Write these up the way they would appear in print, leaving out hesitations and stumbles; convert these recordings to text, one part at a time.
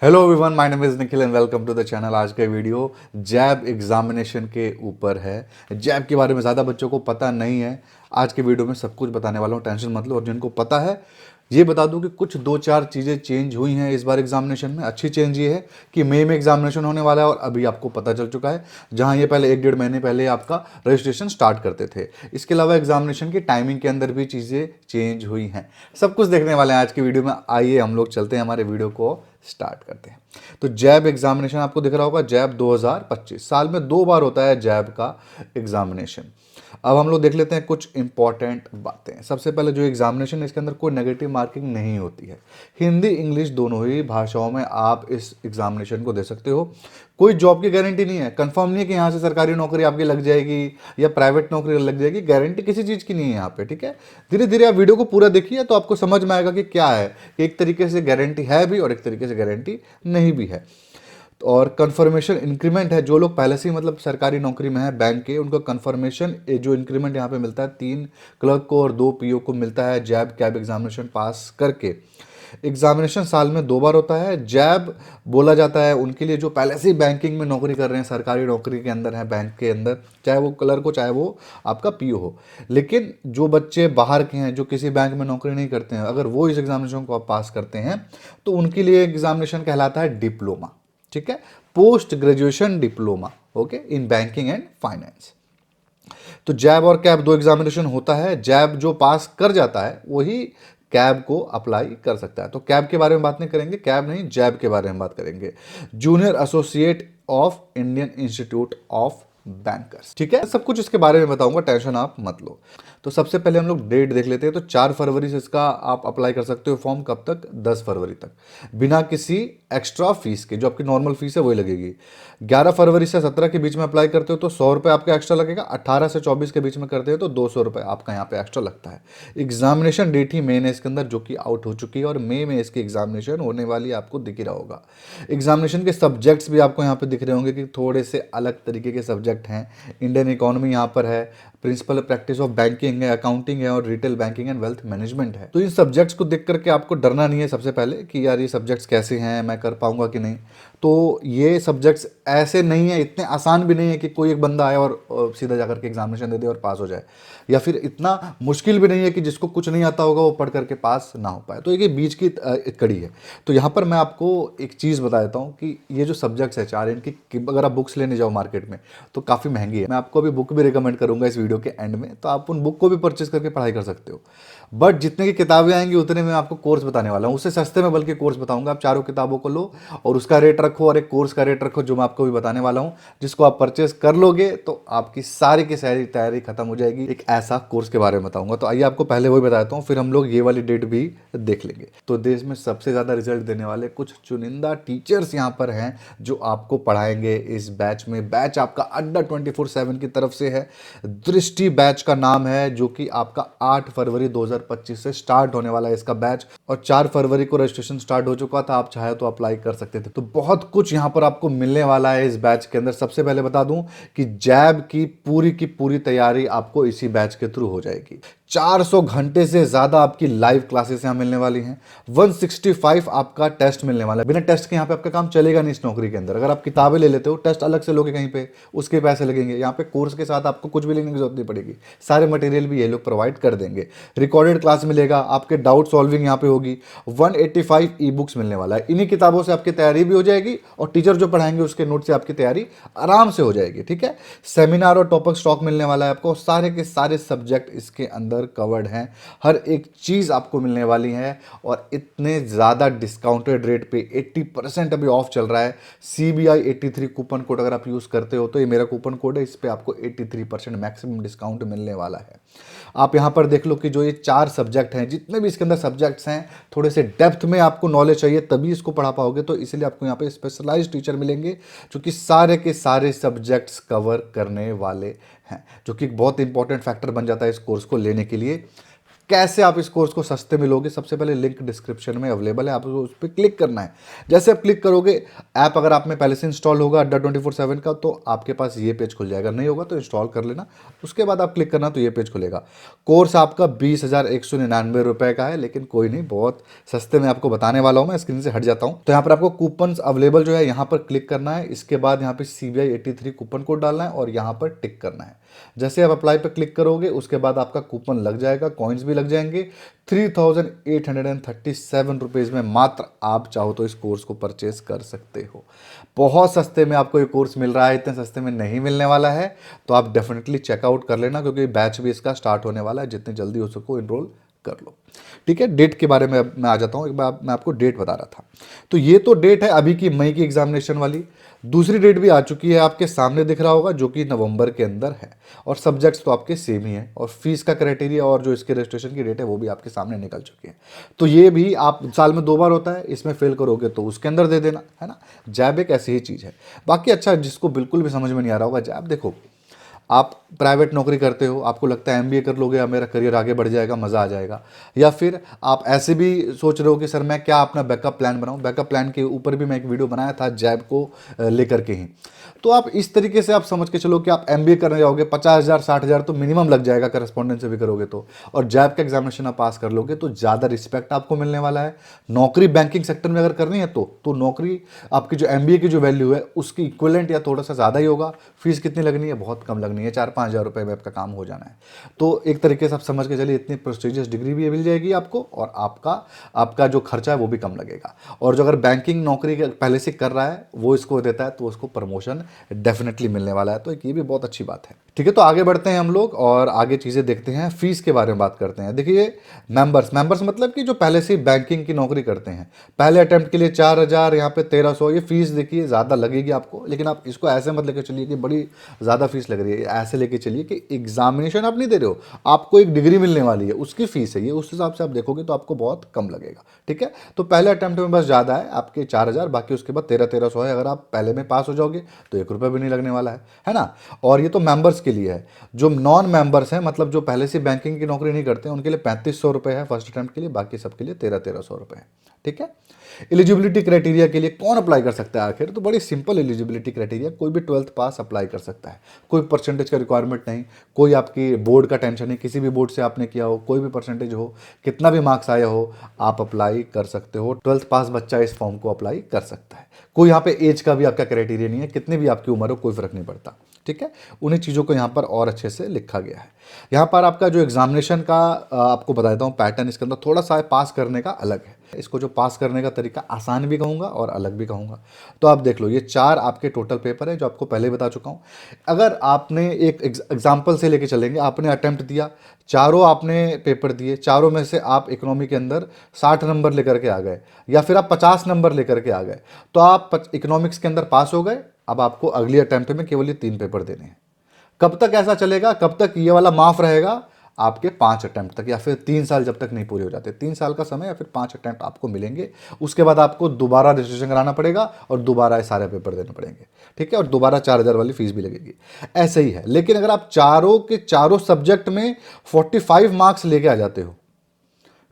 Hello everyone, my name is Nikhil and welcome to the channel. आज का video जैब examination के ऊपर है। जैब के बारे में ज़्यादा बच्चों को पता नहीं है। आज के वीडियो में सब कुछ बताने वाला हूँ, टेंशन मत लो। और जिनको पता है ये बता दूं कि कुछ दो चार चीज़ें चेंज हुई हैं इस बार एग्जामिनेशन में। अच्छी चेंज ये है कि मई में एग्जामिनेशन होने वाला है और अभी आपको पता चल चुका है, जहां ये पहले 1 डेढ़ महीने पहले आपका रजिस्ट्रेशन स्टार्ट करते थे। इसके अलावा एग्जामिनेशन की टाइमिंग के अंदर भी चीज़ें चेंज हुई हैं। सब कुछ देखने वाले हैं आज की वीडियो में। आइए हम लोग चलते हैं, हमारे वीडियो को स्टार्ट करते हैं। तो जैब एग्जामिनेशन आपको दिख रहा होगा, जैब 2025 साल में 2 बार होता है जैब का एग्जामिनेशन। अब हम लोग देख लेते हैं कुछ इंपॉर्टेंट बातें। सबसे पहले जो एग्जामिनेशन है इसके अंदर कोई नेगेटिव मार्किंग नहीं होती है। हिंदी इंग्लिश दोनों ही भाषाओं में आप इस एग्जामिनेशन को दे सकते हो। कोई जॉब की गारंटी नहीं है, कंफर्म नहीं है कि यहाँ से सरकारी नौकरी आपकी लग जाएगी या प्राइवेट नौकरी लग जाएगी। गारंटी किसी चीज़ की नहीं है यहाँ पे, ठीक है। धीरे धीरे आप वीडियो को पूरा देखिए तो आपको समझ में आएगा कि क्या है कि एक तरीके से गारंटी है भी और एक तरीके से गारंटी नहीं भी है। और कन्फर्मेशन इंक्रीमेंट है, जो लोग पहले से ही मतलब सरकारी नौकरी में है बैंक के, उनको कन्फर्मेशन जो इंक्रीमेंट यहाँ पे मिलता है 3 क्लर्क को और 2 पीओ को मिलता है जैब कैब एग्जामिनेशन पास करके। एग्जामिनेशन साल में 2 बार होता है। जैब बोला जाता है उनके लिए जो पहले से ही बैंकिंग में नौकरी कर रहे हैं, सरकारी नौकरी के अंदर है बैंक के अंदर, चाहे वो क्लर्क हो चाहे वो आपका पीओ हो। लेकिन जो बच्चे बाहर के हैं, जो किसी बैंक में नौकरी नहीं करते हैं, अगर वो इस एग्जामिनेशन को पास करते हैं तो उनके लिए एग्जामिनेशन कहलाता है डिप्लोमा, ठीक है। Post graduation diploma, okay, in banking and finance. तो जैब और कैब 2 एग्जामिनेशन होता है। जैब जो पास कर जाता है वही कैब को अप्लाई कर सकता है। तो कैब के बारे में बात नहीं करेंगे, कैब नहीं, जैब के बारे में बात करेंगे। Junior associate of Indian institute of bankers, ठीक है। सब कुछ इसके बारे में बताऊंगा, टेंशन आप मत लो। तो सबसे पहले हम लोग डेट देख लेते हैं। तो 4 फरवरी से इसका आप अप्लाई कर सकते हो फॉर्म। कब तक? 10 फरवरी तक, बिना किसी एक्स्ट्रा फीस के। जो आपकी नॉर्मल फीस है वही लगेगी। 11 फरवरी से 17 के बीच में अप्लाई करते हो तो 100 रुपये आपका एक्स्ट्रा लगेगा। 18 से 24 के बीच में करते हो तो 200 रुपये आपका यहाँ पे एक्स्ट्रा लगता है। एग्जामिनेशन डेट ही मेन है इसके अंदर, जो कि आउट हो चुकी है और मई में इसकी एग्जामिनेशन होने वाली आपको दिख ही रहा होगा। एग्जामिनेशन के सब्जेक्ट्स भी आपको यहाँ पे दिख रहे होंगे कि थोड़े से अलग तरीके के सब्जेक्ट हैं। इंडियन इकोनॉमी यहाँ पर है, प्रिंसिपल प्रैक्टिस ऑफ बैंकिंग है, अकाउंटिंग है और retail banking and wealth management है। तो इन सब्जेक्ट्स को देख करके आपको डरना नहीं है सबसे पहले कि यार ये सब्जेक्ट्स कैसे हैं, मैं कर पाऊंगा कि नहीं। तो ये सब्जेक्ट्स ऐसे नहीं है, इतने आसान भी नहीं है कि कोई एक बंदा आए और सीधा जाकर के एग्जामिनेशन दे दे और पास हो जाए, या फिर इतना मुश्किल भी नहीं है कि जिसको कुछ नहीं आता होगा वो पढ़ करके पास ना हो पाए। तो ये बीच की एक कड़ी है। तो यहाँ पर मैं आपको एक चीज़ बता देता हूँ कि ये जो सब्जेक्ट्स है 4, इनकी अगर आप बुक्स लेने जाओ मार्केट में तो काफ़ी महंगी है। मैं आपको अभी बुक भी रिकमेंड करूँगा इस वीडियो के एंड में, तो आप उन बुक को भी परचेज करके पढ़ाई कर सकते हो। बट जितने की किताबें आएंगी उतने में आपको कोर्स बताने वाला हूँ, उससे सस्ते में बल्कि कोर्स बताऊंगा। आप चारों किताबों को लो और उसका रेट रखो और एक कोर्स का रेट रखो, जो मैं आपको भी बताने वाला हूँ। जिसको आप परचेस कर लोगे तो आपकी सारी की सारी तैयारी खत्म हो जाएगी। एक ऐसा कोर्स के बारे में बताऊंगा। तो आइए आपको पहले वही बताता हूँ, फिर हम लोग ये वाली डेट भी देख लेंगे। तो देश में सबसे ज़्यादा रिजल्ट देने वाले कुछ चुनिंदा टीचर्स यहाँ पर हैं जो आपको पढ़ाएंगे इस बैच में। बैच आपका अड्डा 24/7 की तरफ से है। दृष्टि बैच का नाम है, जो कि आपका 8 फरवरी 2025 से स्टार्ट होने वाला है इसका बैच। और 4 फरवरी को रजिस्ट्रेशन स्टार्ट हो चुका था, आप चाहे तो अप्लाई कर सकते थे। तो बहुत कुछ यहाँ पर आपको मिलने वाला है इस बैच के अंदर। सबसे पहले बता दूं कि जैब की पूरी तैयारी आपको इसी बैच के थ्रू हो जाएगी। 400 घंटे से ज्यादा आपकी लाइव क्लासेस यहाँ मिलने वाली हैं। 165 आपका टेस्ट मिलने वाला है। बिना टेस्ट के यहाँ पे आपका काम चलेगा नहीं इस नौकरी के अंदर। अगर आप किताबें ले लेते हो, टेस्ट अलग से लोगे कहीं पे, उसके पैसे लगेंगे। यहाँ पे कोर्स के साथ आपको कुछ भी लेने की जरूरत नहीं पड़ेगी, सारे मटेरियल भी ये लोग प्रोवाइड कर देंगे। रिकॉर्डेड क्लास मिलेगा, आपके डाउट सॉल्विंग यहाँ पे होगी। 185 ई बुक्स मिलने वाला है। इन्हीं किताबों से आपकी तैयारी भी हो जाएगी और टीचर जो पढ़ाएंगे उसके नोट से आपकी तैयारी आराम से हो जाएगी, ठीक है। सेमिनार और टॉपिक स्टॉक मिलने वाला है आपको। सारे के सारे सब्जेक्ट इसके अंदर कवर्ड हैं, हर एक चीज आपको मिलने वाली है। और इतने ज्यादा डिस्काउंटेड रेट पे 80% अभी ऑफ चल रहा है। CBI 83 कूपन कोड अगर आप यूज करते हो तो ये मेरा कूपन कोड है, इस पे आपको 83% मैक्सिमम डिस्काउंट मिलने वाला है। आप यहाँ पर देख लो कि जो ये 4 सब्जेक्ट हैं, जितने भी इसके अंदर सब्जेक्ट्स हैं, थोड़े से डेप्थ में आपको नॉलेज चाहिए तभी इसको पढ़ा पाओगे। तो इसलिए आपको यहाँ पे स्पेशलाइज्ड टीचर मिलेंगे जो कि सारे के सारे सब्जेक्ट्स कवर करने वाले हैं, जो कि एक बहुत इंपॉर्टेंट फैक्टर बन जाता है इस कोर्स को लेने के लिए। कैसे आप इस कोर्स को सस्ते में लोगे? सबसे पहले लिंक डिस्क्रिप्शन में अवेलेबल है, आपको उस पर क्लिक करना है। जैसे आप क्लिक करोगे, ऐप अगर आप में पहले से इंस्टॉल होगा अड्डा 24/7 का, तो आपके पास ये पेज खुल जाएगा। नहीं होगा तो इंस्टॉल कर लेना, उसके बाद आप क्लिक करना तो ये पेज खुलेगा। कोर्स आपका 20,199 रुपये का है, लेकिन कोई नहीं, बहुत सस्ते में आपको बताने वाला हूँ। मैं स्क्रीन से हट जाता हूँ। तो यहाँ पर आपको कूपन अवेलेबल जो है यहाँ पर क्लिक करना है। इसके बाद यहाँ पे CBI 83 कूपन कोड डालना है और यहाँ पर टिक करना है। जैसे आप अप्लाई पर क्लिक करोगे, उसके बाद आपका कूपन लग जाएगा, कॉइन्स भी लग जाएंगे। 3,837 रुपीज़ में मात्र आप चाहो तो इस कोर्स को परचेज कर सकते हो। बहुत सस्ते में आपको ये कोर्स मिल रहा है, इतने सस्ते में नहीं मिलने वाला है। तो आप डेफिनेटली चेकआउट कर लेना, क्योंकि बैच भी इसका स्टार्ट होने वाला है। जितनी जल्दी हो सको इनरोल कर लो। ठीक है, डेट के बारे में अब मैं आ जाता हूँ। एक बार मैं आपको डेट बता रहा था, तो ये तो डेट है अभी की मई की एग्जामिनेशन वाली। दूसरी डेट भी आ चुकी है, आपके सामने दिख रहा होगा, जो कि नवंबर के अंदर है। और सब्जेक्ट्स तो आपके सेम ही है, और फीस का क्राइटेरिया और जो इसके रजिस्ट्रेशन की डेट है वो भी आपके सामने निकल चुकी है। तो ये भी आप साल में 2 बार होता है, इसमें फेल करोगे तो उसके अंदर दे देना, है ना। जैब एक ऐसी ही चीज़ है। बाकी अच्छा, जिसको बिल्कुल भी समझ में नहीं आ रहा होगा, जैब देखो, आप प्राइवेट नौकरी करते हो, आपको लगता है MBA कर लोगे, अब मेरा करियर आगे बढ़ जाएगा, मज़ा आ जाएगा। या फिर आप ऐसे भी सोच रहे हो कि सर मैं क्या अपना बैकअप प्लान बनाऊं। बैकअप प्लान के ऊपर भी मैं एक वीडियो बनाया था जैब को लेकर के ही। तो आप इस तरीके से आप समझ के चलो कि आप MBA करने जाओगे, 50,000 60,000 तो मिनिमम लग जाएगा, करस्पॉन्डेंस से भी करोगे तो। और जैब का एग्जामिनेशन आप पास कर लोगे तो ज़्यादा रिस्पेक्ट आपको मिलने वाला है। नौकरी बैंकिंग सेक्टर में अगर करनी है तो नौकरी आपकी जो MBA की जो वैल्यू है उसकी इक्विवेलेंट या थोड़ा सा ज़्यादा ही होगा। फीस कितनी लगनी है? बहुत कम लगनी है, 4-5 हज़ार रुपये में आपका काम हो जाना है। तो एक तरीके से आप समझ के चलिए, इतनी प्रेस्टिजियस डिग्री भी मिल जाएगी आपको, और आपका जो खर्चा है वो भी कम लगेगा। और जो अगर बैंकिंग नौकरी पहले से कर रहा है वो इसको देता है, तो उसको प्रमोशन डेफिनेटली मिलने वाला है। तो ये भी बहुत अच्छी बात है। ठीक है, तो आगे बढ़ते हैं हम लोग और आगे चीज़ें देखते हैं। फीस के बारे में बात करते हैं। देखिए, मेंबर्स मतलब कि जो पहले से बैंकिंग की नौकरी करते हैं, पहले अटेम्प्ट के लिए 4,000, यहाँ पे 1,300। ये फीस देखिए ज़्यादा लगेगी आपको, लेकिन आप इसको ऐसे मत लेकर चलिए कि बड़ी ज़्यादा फीस लग रही है। ऐसे लेके चलिए कि एग्जामिनेशन आप नहीं दे रहे हो, आपको एक डिग्री मिलने वाली है, उसकी फीस है ये। उस हिसाब से आप देखोगे तो आपको बहुत कम लगेगा। ठीक है, तो पहले अटेम्प्ट में बस ज़्यादा है आपके 4,000, बाकी उसके बाद 1,300 है। अगर आप पहले में पास हो जाओगे तो 1 रुपये भी नहीं लगने वाला है ना। और ये तो मेंबर्स के लिए है। जो नॉन मेंबर्स हैं, मतलब जो पहले से बैंकिंग की नौकरी नहीं करते हैं, उनके लिए 3,500 रुपये है फर्स्ट अटेम्प्ट के लिए, बाकी सबके लिए 1,300 रुपये है। ठीक है, एलिजिबिलिटी क्राइटेरिया के लिए कौन अप्लाई कर सकता है आखिर? तो बड़ी सिंपल एलिजिबिलिटी क्राइटेरिया, कोई भी 12th पास अप्लाई कर सकता है। कोई परसेंटेज का रिक्वायरमेंट नहीं, कोई आपकी बोर्ड का टेंशन नहीं, किसी भी बोर्ड से आपने किया हो, कोई भी परसेंटेज हो, कितना भी मार्क्स आया हो, आप अप्लाई कर सकते हो। 12th पास बच्चा इस फॉर्म को अप्लाई कर सकता है। कोई यहाँ पे एज का भी आपका क्राइटेरिया नहीं है, कितनी भी आपकी उम्र हो कोई फर्क नहीं पड़ता। ठीक है, उन्हीं चीज़ों को यहाँ पर और अच्छे से लिखा गया है। यहाँ पर आपका जो एग्जामिनेशन का आपको बता देता हूँ पैटर्न, इसके अंदर थोड़ा सा पास करने का अलग है। इसको जो पास करने का तरीका आसान भी कहूँगा और अलग भी कहूँगा। तो आप देख लो, ये 4 आपके टोटल पेपर है जो आपको पहले बता चुका हूँ। अगर आपने एक एग्जाम्पल से लेके चलेंगे, आपने अटेम्प्ट दिया, चारों आपने पेपर दिए, चारों में से आप इकोनॉमी के अंदर 60 नंबर लेकर के आ गए, या फिर आप 50 नंबर लेकर के आ गए, तो आप इकोनॉमिक्स के अंदर पास हो गए। अब आपको अगली अटेम्प्ट में केवल ये 3 पेपर देने हैं। कब तक ऐसा चलेगा? कब तक ये वाला माफ रहेगा? आपके 5 अटेम्प्ट तक, या फिर 3 साल जब तक नहीं पूरे हो जाते। 3 साल का समय या फिर 5 अटेम्प्ट आपको मिलेंगे। उसके बाद आपको दोबारा रजिस्ट्रेशन कराना पड़ेगा और दोबारा ये सारे पेपर देने पड़ेंगे। ठीक है, और दोबारा 4,000 वाली फीस भी लगेगी। ऐसे ही है। लेकिन अगर आप चारों के चारों सब्जेक्ट में 45 मार्क्स लेके आ जाते हो,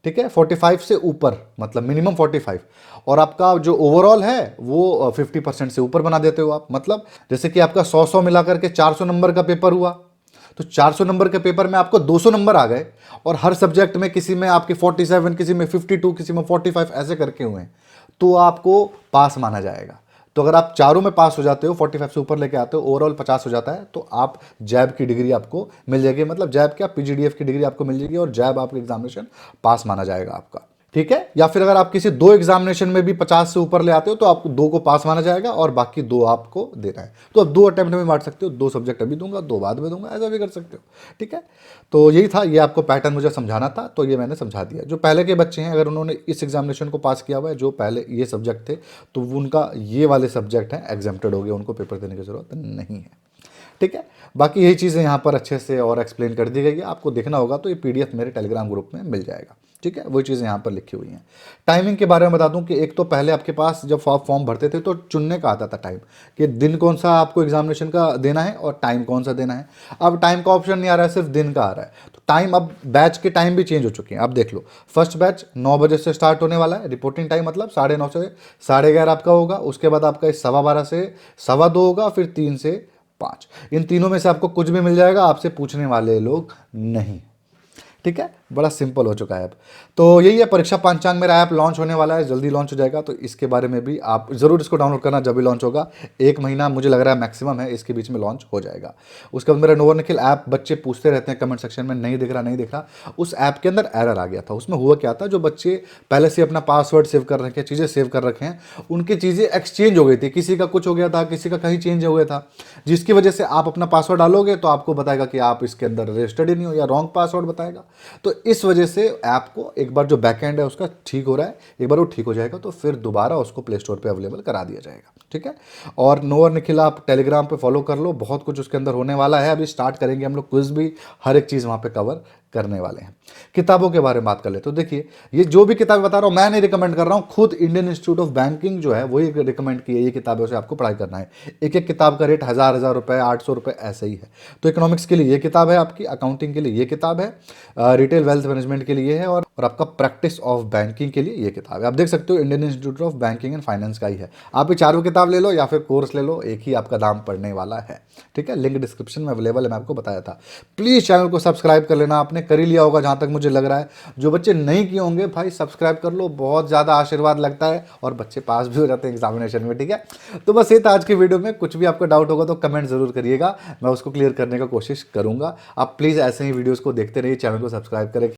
ठीक है, 45 से ऊपर, मतलब मिनिमम 45, और आपका जो ओवरऑल है वो 50% से ऊपर बना देते हो आप। मतलब जैसे कि आपका 100 मिलाकर के 400 नंबर का पेपर हुआ, तो 400 नंबर के पेपर में आपको 200 नंबर आ गए, और हर सब्जेक्ट में किसी में आपके 47, किसी में 52, किसी में 45 ऐसे करके हुए, तो आपको पास माना जाएगा। तो अगर आप चारों में पास हो जाते हो, 45 से ऊपर लेके आते हो, ओवरऑल 50 हो जाता है, तो आप जैब की डिग्री आपको मिल जाएगी। मतलब जैब क्या, PGDF की डिग्री आपको मिल जाएगी, और जैब आपका एग्जामिनेशन पास माना जाएगा आपका। ठीक है, या फिर अगर आप किसी 2 एग्जामिनेशन में भी 50 से ऊपर ले आते हो, तो आपको 2 को पास माना जाएगा और बाकी 2 आपको देना है। तो अब 2 अटेम्प्ट में बांट सकते हो, 2 सब्जेक्ट अभी दूंगा, 2 बाद में दूंगा, ऐसा भी कर सकते हो। ठीक है, तो यही था, ये आपको पैटर्न मुझे समझाना था, तो ये मैंने समझा दिया। जो पहले के बच्चे हैं, अगर उन्होंने इस एग्जामिनेशन को पास किया हुआ है, जो पहले ये सब्जेक्ट थे, तो उनका ये वाले सब्जेक्ट हैं एग्जेम्प्टेड हो गए, उनको पेपर देने की जरूरत नहीं है। ठीक है, बाकी यही चीज़ें यहाँ पर अच्छे से और एक्सप्लेन कर दी गई है। आपको देखना होगा तो ये PDF मेरे टेलीग्राम ग्रुप में मिल जाएगा। ठीक है, वो चीज़ें यहाँ पर लिखी हुई हैं। टाइमिंग के बारे में बता दूं कि एक तो पहले आपके पास जब फॉर्म भरते थे तो चुनने का आता था टाइम, कि दिन कौन सा आपको एग्जामिनेशन का देना है और टाइम कौन सा देना है। अब टाइम का ऑप्शन नहीं आ रहा है, सिर्फ दिन का आ रहा है। तो टाइम, अब बैच के टाइम भी चेंज हो चुके हैं। अब देख लो, फर्स्ट बैच 9 बजे से स्टार्ट होने वाला है, रिपोर्टिंग टाइम मतलब 9:30 से 11:30 आपका होगा। उसके बाद आपका 12:15 से 2:15 होगा, फिर 3 से 5। इन तीनों में से आपको कुछ भी मिल जाएगा, आपसे पूछने वाले लोग नहीं। ठीक है, बड़ा सिंपल हो चुका है अब। तो यही है, परीक्षा पंचांग मेरा ऐप लॉन्च होने वाला है, जल्दी लॉन्च हो जाएगा। तो इसके बारे में भी आप ज़रूर इसको डाउनलोड करना जब भी लॉन्च होगा। 1 महीना मुझे लग रहा है मैक्सिमम है, इसके बीच में लॉन्च हो जाएगा। उसके बाद मेरा नोवर निखिल ऐप बच्चे पूछते रहते हैं कमेंट सेक्शन में, नहीं दिख रहा नहीं दिख रहा। उस ऐप के अंदर एरर आ गया था। उसमें हुआ क्या था, जो बच्चे पहले से अपना पासवर्ड सेव कर रखे हैं, चीज़ें सेव कर रखे हैं, उनकी चीज़ें एक्सचेंज हो गई थी। किसी का कुछ हो गया था, किसी का कहीं चेंज हो गया था, जिसकी वजह से आप अपना पासवर्ड डालोगे तो आपको बताएगा कि आप इसके अंदर रजिस्टर्ड ही नहीं हो, या रॉन्ग पासवर्ड बताएगा। तो इस वजह से ऐप को एक बार जो बैकएंड है उसका ठीक हो रहा है, एक बार वो ठीक हो जाएगा तो फिर दोबारा उसको प्ले स्टोर पे अवेलेबल करा दिया जाएगा। ठीक है, और नोवर निखिल आप टेलीग्राम पे फॉलो कर लो, बहुत कुछ उसके अंदर होने वाला है। अभी स्टार्ट करेंगे हम लोग क्विज भी, हर एक चीज़ वहाँ पे कवर करने वाले हैं। किताबों के बारे में बात कर ले तो देखिए, ये जो भी किताब बता रहा हूँ मैं नहीं रिकमेंड कर रहा हूँ, खुद इंडियन इंस्टीट्यूट ऑफ बैंकिंग जो है वही रिकमेंड की है ये किताबों से आपको पढ़ाई करना है। एक एक किताब का रेट 1000 रुपये, 800 रुपये ऐसे ही है। तो इकोनॉमिक्स के लिए ये किताब है आपकी, अकाउंटिंग के लिए ये किताब है, रिटेल वेल्थ मैनेजमेंट के लिए है, और आपका प्रैक्टिस ऑफ बैंकिंग के लिए ये किताब है। आप देख सकते हो Indian institute of banking and finance का ही है। आप ये चारों किताब ले लो या फिर कोर्स ले लो, एक ही आपका दाम पड़ने वाला है। ठीक है, लिंक डिस्क्रिप्शन में अवेलेबल है, मैं आपको बताया था। प्लीज़ चैनल को सब्सक्राइब कर लेना, आपने कर ही लिया होगा जहाँ तक मुझे लग रहा है। जो बच्चे नहीं किए होंगे भाई सब्सक्राइब कर लो, बहुत ज़्यादा आशीर्वाद लगता है और बच्चे पास भी हो जाते हैं एग्जामिनेशन में। ठीक है, तो बस ये था आज की वीडियो में। कुछ भी आपको डाउट होगा तो कमेंट जरूर करिएगा, मैं उसको क्लियर करने का कोशिश करूंगा। आप प्लीज़ ऐसे ही वीडियोज़ को देखते रहिए, चैनल को सब्सक्राइब करें।